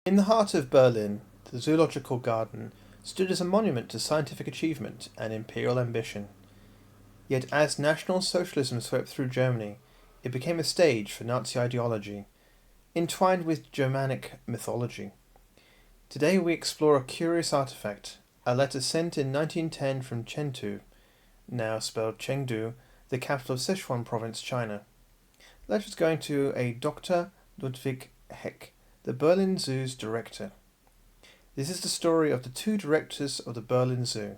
In the heart of Berlin, the Zoological Garden stood as a monument to scientific achievement and imperial ambition. Yet as National Socialism swept through Germany, it became a stage for Nazi ideology, entwined with Germanic mythology. Today we explore a curious artifact, a letter sent in 1910 from Chengdu, now spelled Chengdu, the capital of Sichuan province, China. The letter is going to a Dr. Ludwig Heck, the Berlin Zoo's director. This is the story of the two directors of the Berlin Zoo,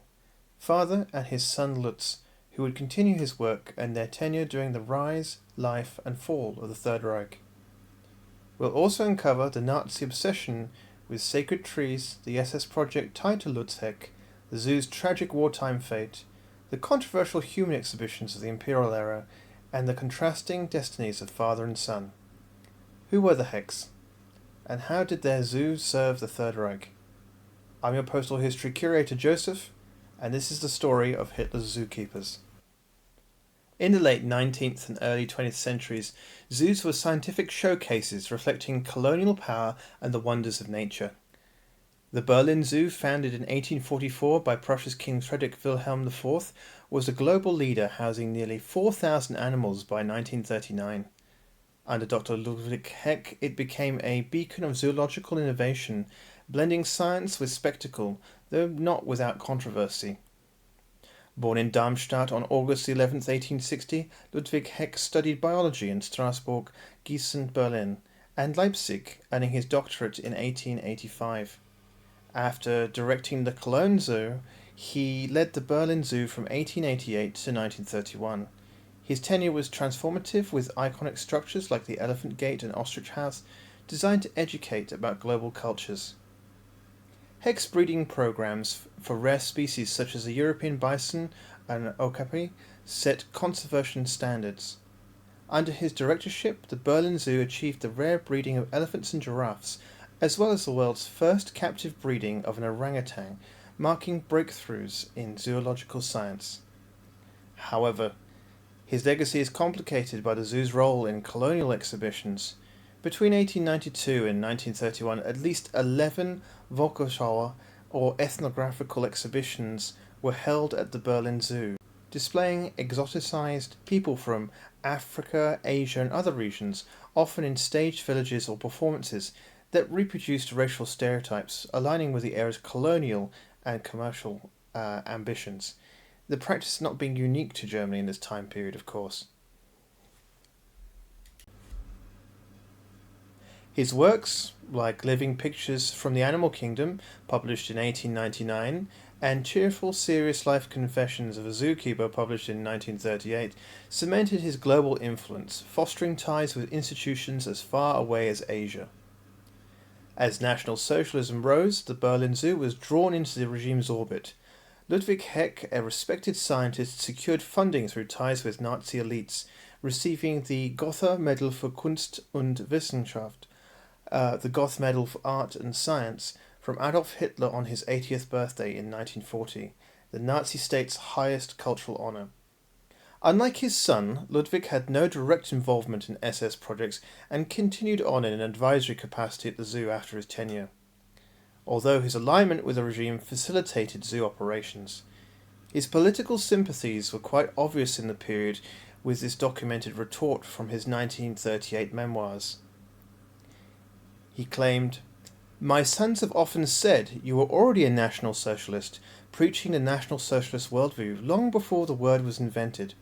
father and his son Lutz, who would continue his work and their tenure during the rise, life and fall of the Third Reich. We'll also uncover the Nazi obsession with sacred trees, the SS project tied to Lutz Heck, the zoo's tragic wartime fate, the controversial human exhibitions of the imperial era, and the contrasting destinies of father and son. Who were the Hecks? And how did their zoo serve the Third Reich? I'm your postal history curator Joseph, and this is the story of Hitler's zookeepers. In the late 19th and early 20th centuries, zoos were scientific showcases reflecting colonial power and the wonders of nature. The Berlin Zoo, founded in 1844 by Prussia's King Frederick Wilhelm IV, was a global leader, housing nearly 4,000 animals by 1939. Under Dr. Ludwig Heck, it became a beacon of zoological innovation, blending science with spectacle, though not without controversy. Born in Darmstadt on August 11, 1860, Ludwig Heck studied biology in Strasbourg, Gießen, Berlin, and Leipzig, earning his doctorate in 1885. After directing the Cologne Zoo, he led the Berlin Zoo from 1888 to 1931. His tenure was transformative, with iconic structures like the Elephant Gate and Ostrich House, designed to educate about global cultures. Heck's breeding programs for rare species such as the European bison and okapi set conservation standards. Under his directorship, the Berlin Zoo achieved the rare breeding of elephants and giraffes, as well as the world's first captive breeding of an orangutan, marking breakthroughs in zoological science. However, his legacy is complicated by the zoo's role in colonial exhibitions. Between 1892 and 1931, at least 11 Volksschau or ethnographical exhibitions were held at the Berlin Zoo, displaying exoticized people from Africa, Asia and other regions, often in staged villages or performances that reproduced racial stereotypes, aligning with the era's colonial and commercial ambitions. The practice not being unique to Germany in this time period, of course. His works, like Living Pictures from the Animal Kingdom, published in 1899, and Cheerful Serious Life Confessions of a Zookeeper, published in 1938, cemented his global influence, fostering ties with institutions as far away as Asia. As National Socialism rose, the Berlin Zoo was drawn into the regime's orbit. Ludwig Heck, a respected scientist, secured funding through ties with Nazi elites, receiving the Gotha Medal für Kunst und Wissenschaft, the Goth Medal for Art and Science, from Adolf Hitler on his 80th birthday in 1940, the Nazi state's highest cultural honour. Unlike his son, Ludwig had no direct involvement in SS projects and continued on in an advisory capacity at the zoo after his tenure, although his alignment with the regime facilitated zoo operations. His political sympathies were quite obvious in the period, with this documented retort from his 1938 memoirs. He claimed, "My sons have often said you were already a National Socialist, preaching the National Socialist worldview long before the word was invented."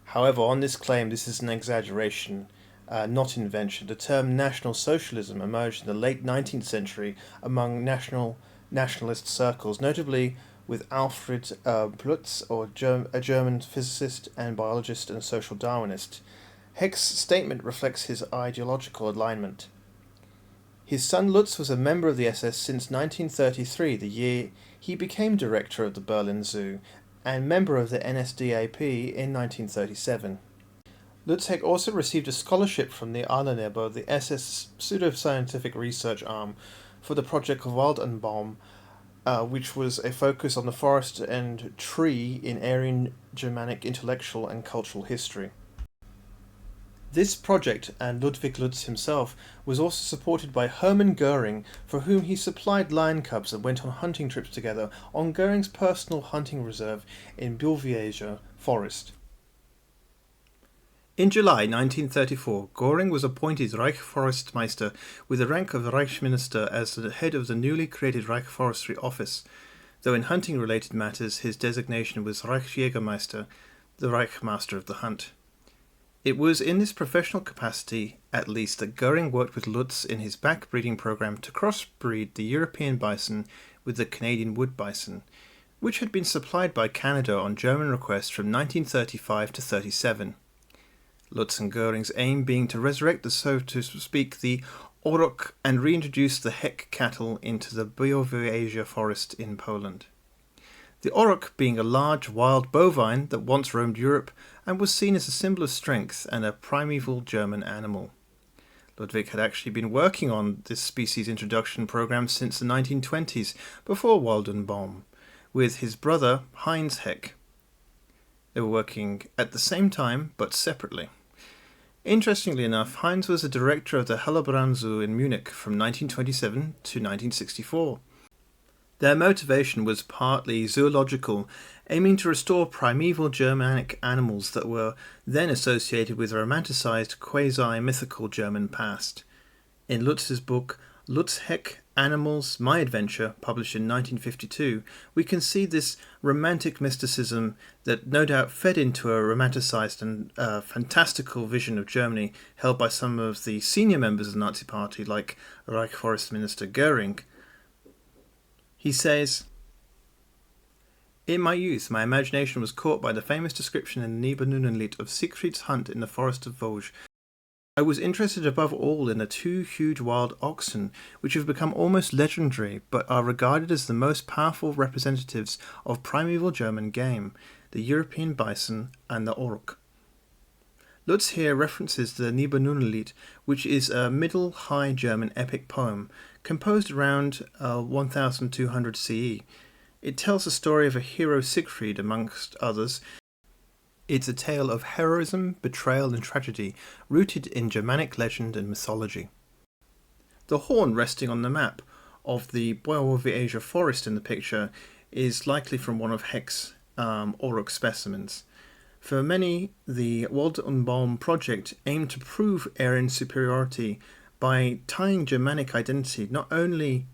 However, on this claim, this is an exaggeration. not invention. The term National Socialism emerged in the late 19th century among nationalist circles, notably with Alfred Lutz, a German physicist and biologist and social Darwinist. Heck's statement reflects his ideological alignment. His son Lutz was a member of the SS since 1933, the year he became director of the Berlin Zoo, and member of the NSDAP in 1937. Lutz Heck also received a scholarship from the Affenanlage, the SS pseudoscientific research arm, for the project Wald und Baum, which was a focus on the forest and tree in Aryan Germanic intellectual and cultural history. This project, and Ludwig Lutz himself, was also supported by Hermann Goering, for whom he supplied lion cubs and went on hunting trips together on Goering's personal hunting reserve in Bild forest. In July 1934, Goering was appointed Reich Forstmeister with the rank of Reichsminister as the head of the newly created Reich Forestry Office, though in hunting-related matters his designation was Reichsjägermeister, the Reich Master of the Hunt. It was in this professional capacity, at least, that Goering worked with Lutz in his backbreeding program to crossbreed the European bison with the Canadian wood bison, which had been supplied by Canada on German request from 1935 to 37. Lutz and Goering's aim being to resurrect the, so to speak, the Orok and reintroduce the Heck cattle into the Białowieża forest in Poland. The Orok being a large wild bovine that once roamed Europe and was seen as a symbol of strength and a primeval German animal. Ludwig had actually been working on this species introduction program since the 1920s, before Wald und Baum, with his brother Heinz Heck. They were working at the same time, but separately. Interestingly enough, Heinz was the director of the Hellerbrand Zoo in Munich from 1927 to 1964. Their motivation was partly zoological, aiming to restore primeval Germanic animals that were then associated with a romanticized, quasi-mythical German past. In Lutz's book, Lutz Heck, Animals, My Adventure, published in 1952, we can see this romantic mysticism that no doubt fed into a romanticized and fantastical vision of Germany held by some of the senior members of the Nazi Party, like Reich Forest Minister Goering. He says, "In my youth, my imagination was caught by the famous description in the Nibelungenlied of Siegfried's hunt in the forest of Vosges. I was interested above all in the two huge wild oxen, which have become almost legendary, but are regarded as the most powerful representatives of primeval German game, the European bison and the Orok." Lutz here references the Nibelungenlied, which is a Middle High German epic poem, composed around 1200 CE. It tells the story of a hero Siegfried, amongst others. It's a tale of heroism, betrayal and tragedy, rooted in Germanic legend and mythology. The horn resting on the map of the Białowieża forest in the picture is likely from one of Heck's Orok specimens. For many, the Wald und Baum project aimed to prove Aryan superiority by tying Germanic identity not only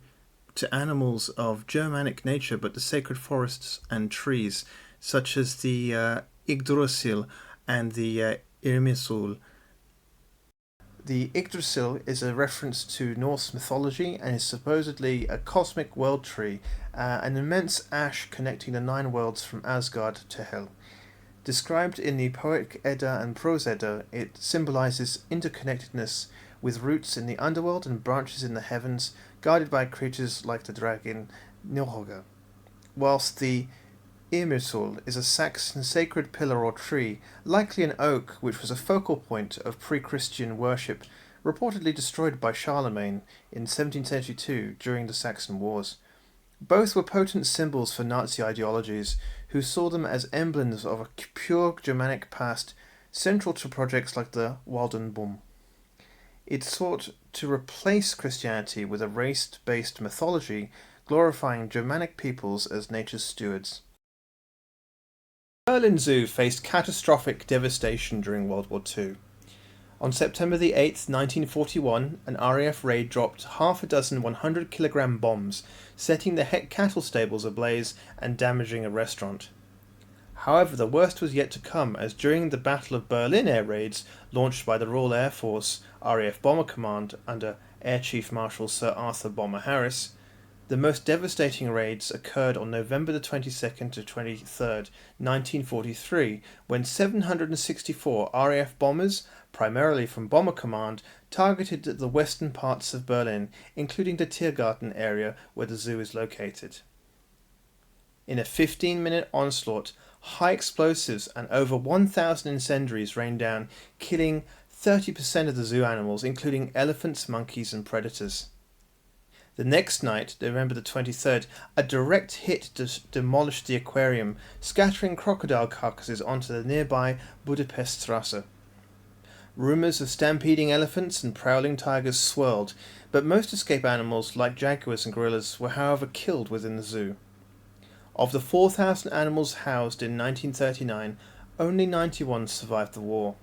to animals of Germanic nature but to sacred forests and trees, such as the Yggdrasil and the Irminsul. The Yggdrasil is a reference to Norse mythology and is supposedly a cosmic world tree, an immense ash connecting the 9 worlds from Asgard to Hel. Described in the Poetic Edda and Prose Edda, it symbolizes interconnectedness with roots in the underworld and branches in the heavens, guarded by creatures like the dragon Nilhoga, whilst the Irminsul is a Saxon sacred pillar or tree, likely an oak which was a focal point of pre-Christian worship, reportedly destroyed by Charlemagne in 1772 during the Saxon Wars. Both were potent symbols for Nazi ideologies, who saw them as emblems of a pure Germanic past, central to projects like the Wald und Baum. It sought to replace Christianity with a race-based mythology, glorifying Germanic peoples as nature's stewards. The Berlin Zoo faced catastrophic devastation during World War II. On September the 8th, 1941, an RAF raid dropped half a dozen 100-kilogram bombs, setting the Heck cattle stables ablaze and damaging a restaurant. However, the worst was yet to come, as during the Battle of Berlin air raids launched by the Royal Air Force RAF Bomber Command under Air Chief Marshal Sir Arthur Bomber Harris, the most devastating raids occurred on November the 22nd to 23rd, 1943, when 764 RAF bombers, primarily from Bomber Command, targeted the western parts of Berlin, including the Tiergarten area where the zoo is located. In a 15-minute onslaught, high explosives and over 1,000 incendiaries rained down, killing 30% of the zoo animals, including elephants, monkeys, and predators. The next night, November the 23rd, a direct hit demolished the aquarium, scattering crocodile carcasses onto the nearby Budapeststrasse. Rumours of stampeding elephants and prowling tigers swirled, but most escape animals, like jaguars and gorillas, were however killed within the zoo. Of the 4,000 animals housed in 1939, only 91 survived the war.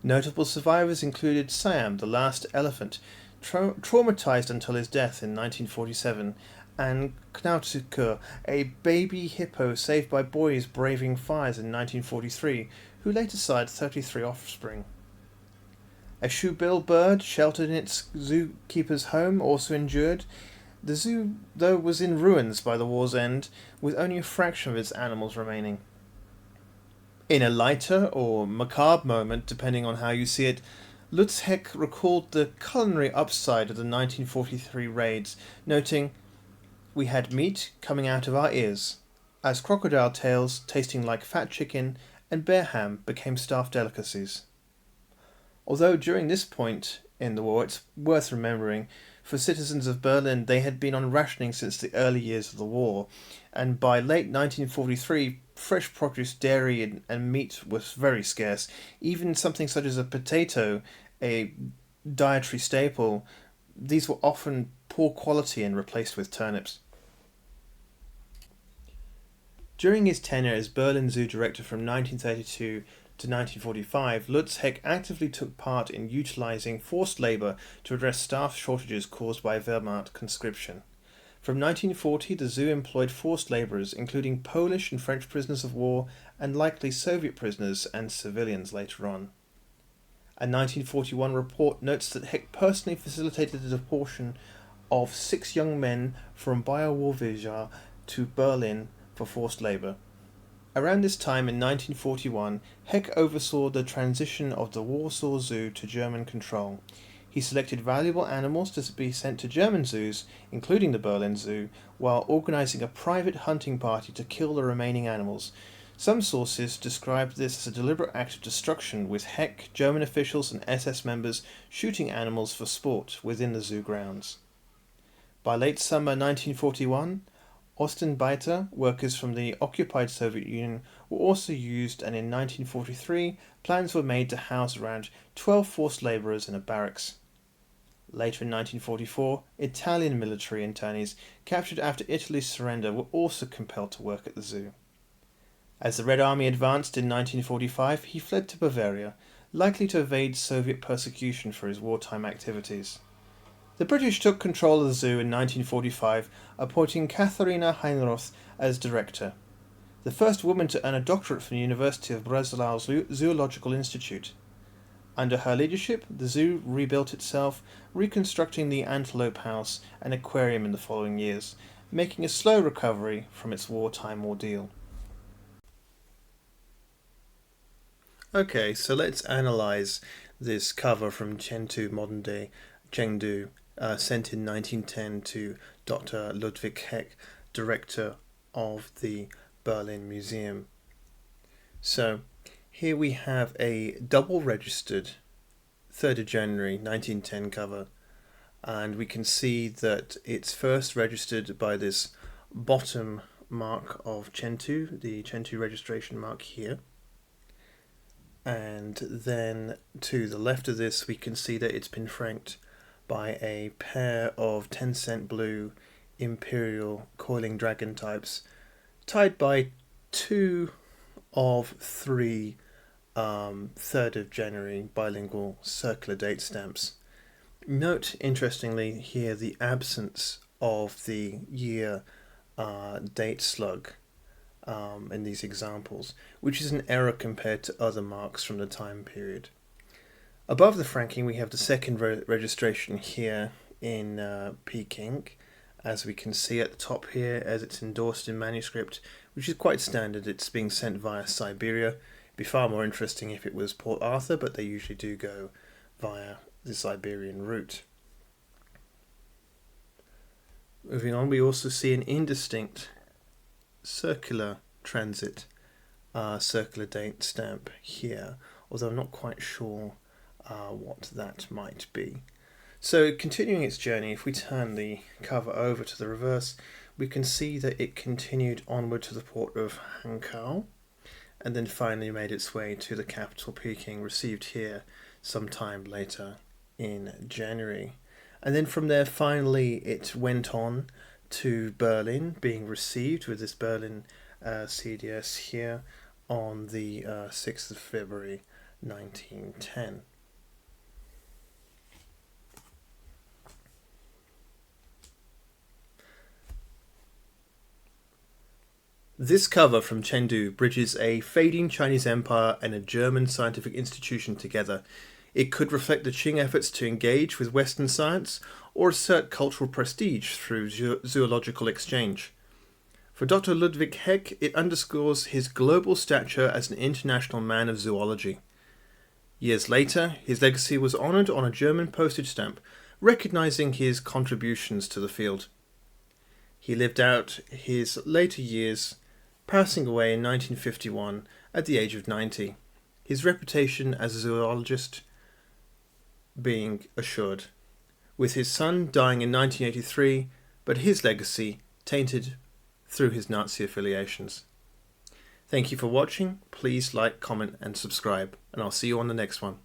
Notable survivors included Siam, the last elephant, traumatized until his death in 1947, and Knautskur, a baby hippo saved by boys braving fires in 1943, who later sired 33 offspring. A shoebill bird sheltered in its zookeeper's home also endured. The zoo, though, was in ruins by the war's end, with only a fraction of its animals remaining. In a lighter or macabre moment, depending on how you see it, Lutz recalled the culinary upside of the 1943 raids, noting, "We had meat coming out of our ears, as crocodile tails tasting like fat chicken and bear ham became staff delicacies." Although during this point in the war, it's worth remembering, for citizens of Berlin, they had been on rationing since the early years of the war, and by late 1943, fresh produce, dairy, and meat was very scarce. Even something such as a potato, a dietary staple, these were often poor quality and replaced with turnips. During his tenure as Berlin Zoo director from 1932 to 1945, Lutz actively took part in utilizing forced labor to address staff shortages caused by Wehrmacht conscription. From 1940, the zoo employed forced laborers, including Polish and French prisoners of war, and likely Soviet prisoners and civilians later on. A 1941 report notes that Heck personally facilitated the deportation of 6 young men from Białowieża to Berlin for forced labor. Around this time in 1941, Heck oversaw the transition of the Warsaw Zoo to German control. He selected valuable animals to be sent to German zoos, including the Berlin Zoo, while organizing a private hunting party to kill the remaining animals. Some sources described this as a deliberate act of destruction, with Heck, German officials, and SS members shooting animals for sport within the zoo grounds. By late summer 1941, Ostenbeiter workers from the occupied Soviet Union were also used, and in 1943 plans were made to house around 12 forced labourers in a barracks. Later in 1944, Italian military internees captured after Italy's surrender were also compelled to work at the zoo. As the Red Army advanced in 1945, he fled to Bavaria, likely to evade Soviet persecution for his wartime activities. The British took control of the zoo in 1945, appointing Katharina Heinroth as director, the first woman to earn a doctorate from the University of Breslau Zoological Institute. Under her leadership, the zoo rebuilt itself, reconstructing the antelope house and aquarium in the following years, making a slow recovery from its wartime ordeal. Okay, so let's analyze this cover from Chengdu, modern-day Chengdu, sent in 1910 to Dr. Ludwig Heck, director of the Berlin Museum. So, here we have a double-registered 3rd of January 1910 cover, and we can see that it's first registered by this bottom mark of Chengdu, the Chengdu registration mark here. And then to the left of this, we can see that it's been franked by a pair of 10-cent blue imperial coiling dragon types, tied by 2 of 3 3rd of January bilingual circular date stamps. Note, interestingly, here the absence of the year date slug. in these examples, which is an error compared to other marks from the time period. Above the franking, we have the second registration here in Peking, as we can see at the top here, as it's endorsed in manuscript, which is quite standard. It's being sent via Siberia. It'd be far more interesting if it was Port Arthur, but they usually do go via the Siberian route. Moving on, we also see an indistinct circular transit, circular date stamp here, although I'm not quite sure what that might be. So continuing its journey, if we turn the cover over to the reverse, we can see that it continued onward to the port of Hankow, and then finally made its way to the capital Peking, received here sometime later in January. And then from there, finally, it went on to Berlin, being received with this Berlin CDS here on the 6th of February 1910. This cover from Chengdu bridges a fading Chinese empire and a German scientific institution together. It could reflect the Qing efforts to engage with Western science or assert cultural prestige through zoological exchange. For Dr. Ludwig Heck, it underscores his global stature as an international man of zoology. Years later, his legacy was honoured on a German postage stamp, recognising his contributions to the field. He lived out his later years, passing away in 1951 at the age of 90. His reputation as a zoologist being assured, with his son dying in 1983, but his legacy tainted through his Nazi affiliations. Thank you for watching. Please like, comment and subscribe, and I'll see you on the next one.